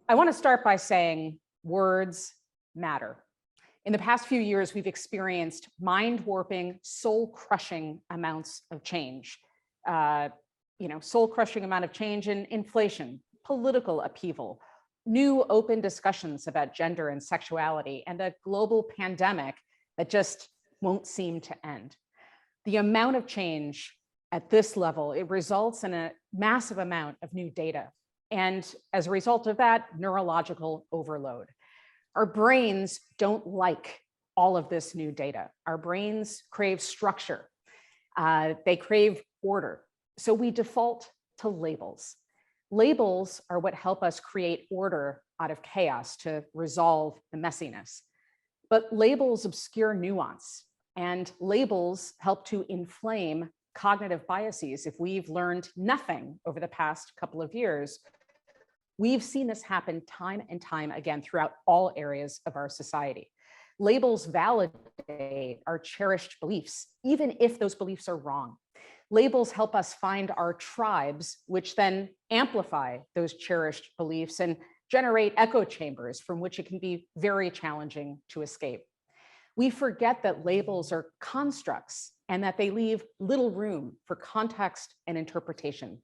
I want to start by saying words matter. In the past few years, we've experienced mind-warping, soul-crushing amounts of change. Soul-crushing amount of change in inflation, political upheaval, new open discussions about gender and sexuality, and a global pandemic that just won't seem to end. The amount of change at this level, it results in a massive amount of new data. And as a result of that, neurological overload. Our brains don't like all of this new data. Our brains crave structure. They crave order. So we default to labels. Labels are what help us create order out of chaos to resolve the messiness. But labels obscure nuance, and labels help to inflame cognitive biases. If we've learned nothing over the past couple of years, we've seen this happen time and time again throughout all areas of our society. Labels validate our cherished beliefs, even if those beliefs are wrong. Labels help us find our tribes, which then amplify those cherished beliefs and generate echo chambers from which it can be very challenging to escape. We forget that labels are constructs and that they leave little room for context and interpretation.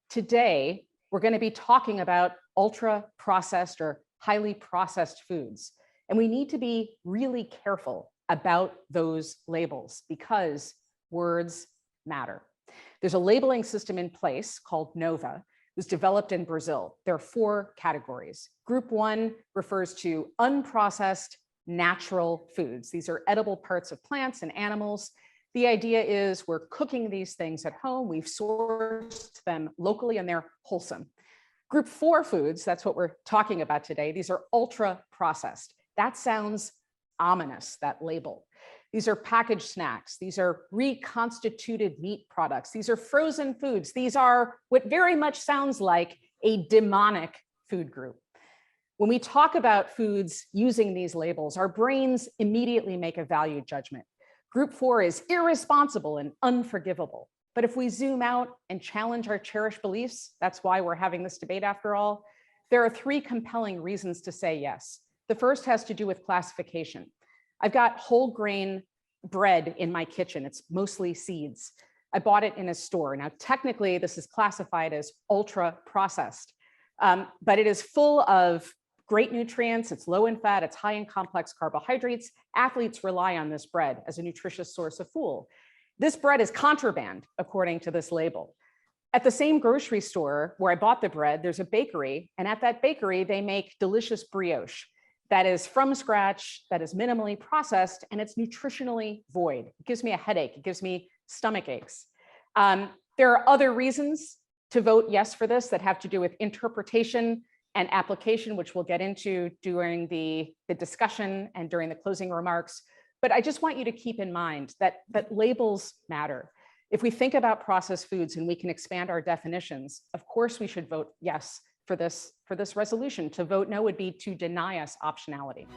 Today, we're going to be talking about ultra-processed or highly processed foods. And we need to be really careful about those labels because words matter. There's a labeling system in place called NOVA. It was developed in Brazil. There are 4 categories. Group 1 refers to unprocessed natural foods. These are edible parts of plants and animals. The idea is we're cooking these things at home. We've sourced them locally and they're wholesome. Group 4 foods, that's what we're talking about today. These are ultra processed. That sounds ominous, that label. These are packaged snacks. These are reconstituted meat products. These are frozen foods. These are what very much sounds like a demonic food group. When we talk about foods using these labels, our brains immediately make a value judgment. Group 4 is irresponsible and unforgivable. But if we zoom out and challenge our cherished beliefs, that's why we're having this debate after all, there are 3 compelling reasons to say yes. The first has to do with classification. I've got whole grain bread in my kitchen. It's mostly seeds. I bought it in a store. Now, technically, this is classified as ultra processed, but it is full of great nutrients. It's low in fat. It's high in complex carbohydrates. Athletes rely on this bread as a nutritious source of fuel. This bread is contraband, according to this label. At the same grocery store where I bought the bread, there's a bakery. And at that bakery, they make delicious brioche that is from scratch, that is minimally processed, and it's nutritionally void. It gives me a headache. It gives me stomach aches. There are other reasons to vote yes for this that have to do with interpretation and application, which we'll get into during the discussion and during the closing remarks. But I just want you to keep in mind that labels matter. If we think about processed foods and we can expand our definitions, of course we should vote yes for this resolution. To vote no would be to deny us optionality.